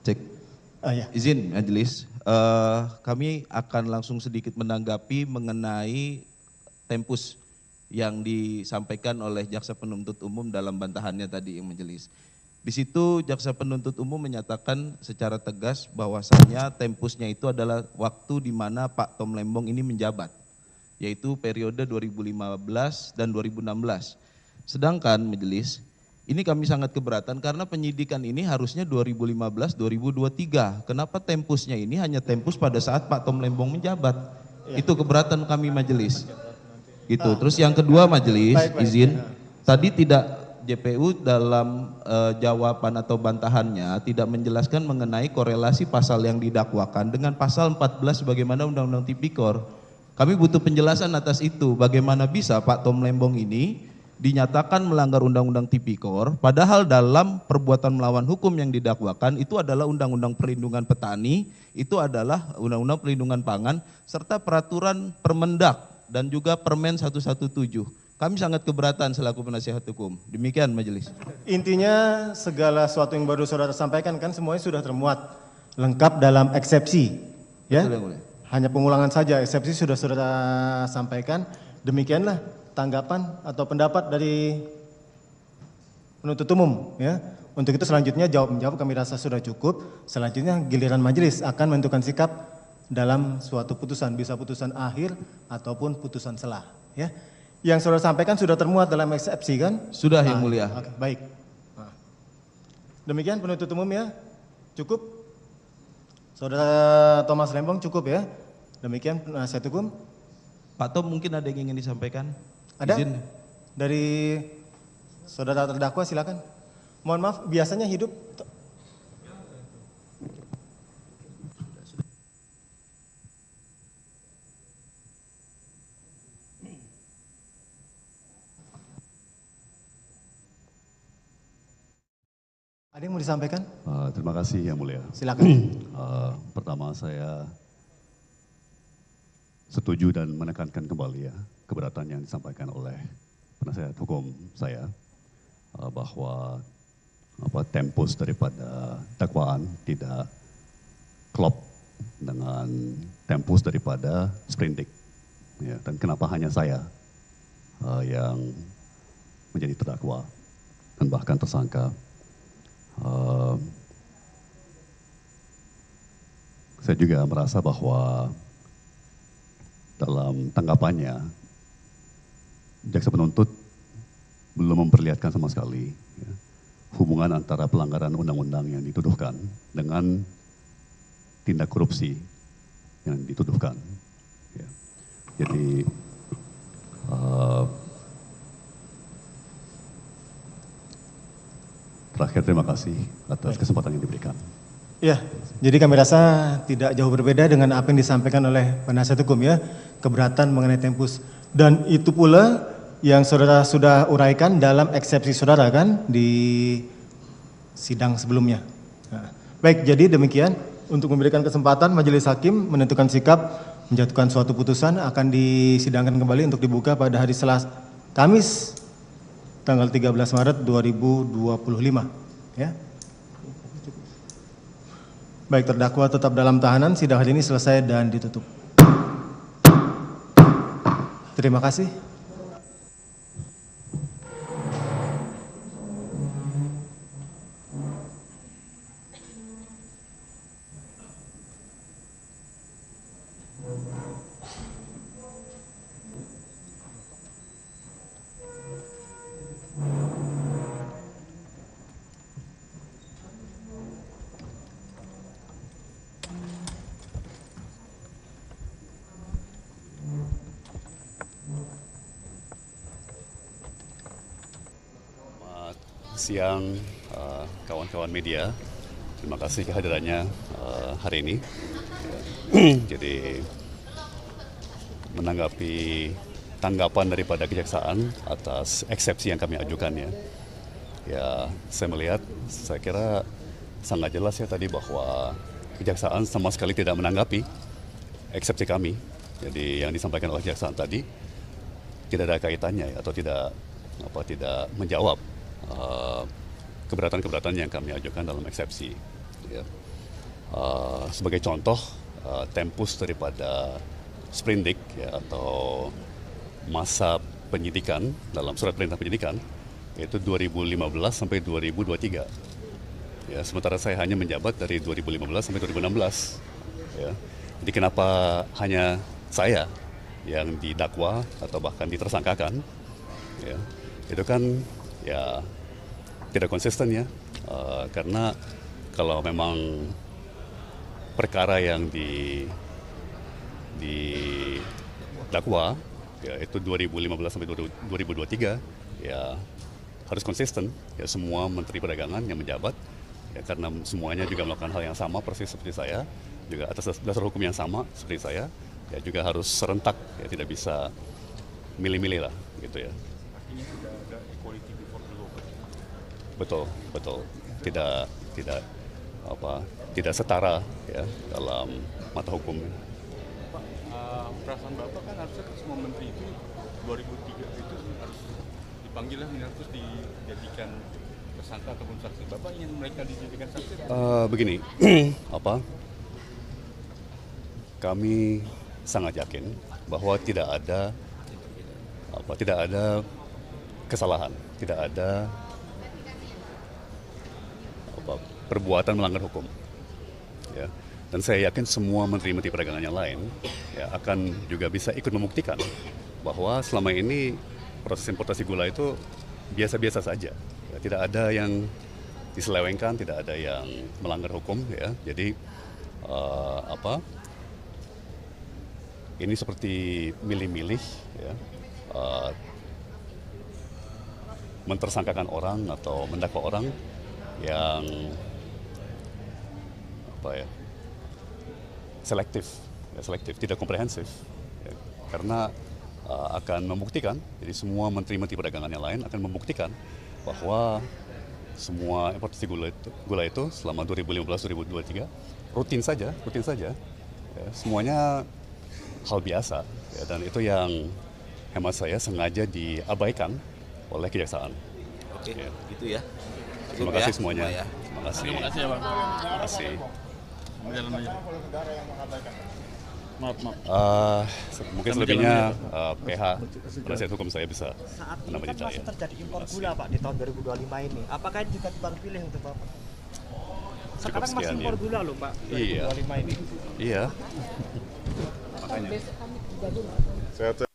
Cek. Ya. Izin majelis, kami akan langsung sedikit menanggapi mengenai tempus yang disampaikan oleh jaksa penuntut umum dalam bantahannya tadi yang majelis. Di situ jaksa penuntut umum menyatakan secara tegas bahwasannya tempusnya itu adalah waktu di mana Pak Tom Lembong ini menjabat, yaitu periode 2015 dan 2016. Sedangkan majelis, ini kami sangat keberatan karena penyidikan ini harusnya 2015-2023. Kenapa tempusnya ini hanya tempus pada saat Pak Tom Lembong menjabat? Itu keberatan kami majelis. Gitu. Terus yang kedua majelis, izin, tadi tidak JPU dalam jawaban atau bantahannya tidak menjelaskan mengenai korelasi pasal yang didakwakan dengan pasal 14 bagaimana Undang-Undang Tipikor. Kami butuh penjelasan atas itu, bagaimana bisa Pak Tom Lembong ini dinyatakan melanggar Undang-Undang Tipikor, padahal dalam perbuatan melawan hukum yang didakwakan itu adalah Undang-Undang Perlindungan Petani, itu adalah Undang-Undang Perlindungan Pangan, serta peraturan Permendak dan juga Permen 117. Kami sangat keberatan selaku penasihat hukum. Demikian majelis. Intinya segala sesuatu yang baru saudara sampaikan kan semuanya sudah termuat lengkap dalam eksepsi. Ya? Betul, hanya pengulangan saja, eksepsi sudah saudara sampaikan. Demikianlah tanggapan atau pendapat dari penuntut umum. Ya. Untuk itu selanjutnya jawab-menjawab kami rasa sudah cukup. Selanjutnya giliran majelis akan menentukan sikap dalam suatu putusan, bisa putusan akhir ataupun putusan selah. Ya. Yang saudara sampaikan sudah termuat dalam eksepsi kan? Sudah yang mulia. Oke, baik. Nah. Demikian penuntut umum ya, cukup. Saudara Thomas Lembong cukup ya. Demikian penasihat hukum. Pak Tom mungkin ada yang ingin disampaikan? Ada? Izin. Dari saudara terdakwa silakan. Mohon maaf, biasanya hidup. Ada yang mau disampaikan? Terima kasih yang mulia. Silakan. Pertama saya setuju dan menekankan kembali ya keberatan yang disampaikan oleh penasihat hukum saya bahwa tempus daripada dakwaan tidak klop dengan tempus daripada sprindik. Ya, dan kenapa hanya saya yang menjadi terdakwa dan bahkan tersangka. Saya juga merasa bahwa dalam tanggapannya jaksa penuntut belum memperlihatkan sama sekali ya, hubungan antara pelanggaran undang-undang yang dituduhkan dengan tindak korupsi yang dituduhkan. Ya. Jadi terakhir terima kasih atas kesempatan yang diberikan. Ya, jadi kami rasa tidak jauh berbeda dengan apa yang disampaikan oleh penasihat hukum ya, keberatan mengenai tempus. Dan itu pula yang saudara sudah uraikan dalam eksepsi saudara kan di sidang sebelumnya. Nah, baik, jadi demikian untuk memberikan kesempatan majelis hakim menentukan sikap, menjatuhkan suatu putusan akan disidangkan kembali untuk dibuka pada hari Selasa, Kamis, tanggal 13 Maret 2025. Ya. Baik, terdakwa tetap dalam tahanan, sidang hari ini selesai dan ditutup. Terima kasih. Siang kawan-kawan media, terima kasih kehadirannya hari ini. Jadi menanggapi tanggapan daripada kejaksaan atas eksepsi yang kami ajukan ya saya kira sangat jelas ya tadi bahwa kejaksaan sama sekali tidak menanggapi eksepsi kami. Jadi yang disampaikan oleh kejaksaan tadi tidak ada kaitannya atau tidak menjawab keberatan-keberatan yang kami ajukan dalam eksepsi. Ya. Sebagai contoh, tempus daripada sprindik ya, atau masa penyidikan dalam surat perintah penyidikan yaitu 2015 sampai 2023. Ya, sementara saya hanya menjabat dari 2015 sampai 2016. Ya. Jadi kenapa hanya saya yang didakwa atau bahkan ditersangkakan? Ya, itu kan ya tidak konsisten ya, karena kalau memang perkara yang didakwa ya itu 2015 sampai 2023 ya harus konsisten ya, semua menteri perdagangan yang menjabat ya, karena semuanya juga melakukan hal yang sama persis seperti saya, juga atas dasar hukum yang sama seperti saya, ya juga harus serentak ya, tidak bisa milih-milih lah gitu ya. Artinya tidak ada equality before the law. Betul, tidak setara ya dalam mata hukum. Pak, perasaan Bapak kan harusnya semua menteri itu 2003 itu harus dipanggil lah, terus dijadikan tersangka ataupun saksi. Bapak ingin mereka dijadikan saksi? Begini, kami sangat yakin bahwa tidak ada kesalahan, tidak ada perbuatan melanggar hukum. Ya. Dan saya yakin semua menteri-menteri perdagangan yang lain ya, akan juga bisa ikut membuktikan bahwa selama ini proses importasi gula itu biasa-biasa saja. Ya, tidak ada yang diselewengkan, tidak ada yang melanggar hukum. Ya. Jadi ini seperti milih-milih, ya, mentersangkakan orang atau mendakwa orang yang selektif, tidak komprehensif, ya, karena akan membuktikan, jadi semua menteri-menteri perdagangan yang lain akan membuktikan bahwa semua importasi gula itu selama 2015-2023 rutin saja, ya, semuanya hal biasa, ya, dan itu yang hemat saya sengaja diabaikan oleh kejaksaan. Oke, Ya. gitu ya. Terima kasih semuanya. Terima kasih. Terima kasih ya Pak. Terima kasih. Jalan aja. Maaf. Mungkin selebihnya PH penasihat hukum saya bisa Saat ini menambah kan detail. masih terjadi impor gula Pak di tahun 2025 ini. Apakah ini juga tebang pilih untuk Bapak? Sekarang masih sekian, impor ya. gula loh Pak, Iya. 2025 ini. Iya. Besok kami juga dulu. Sehat.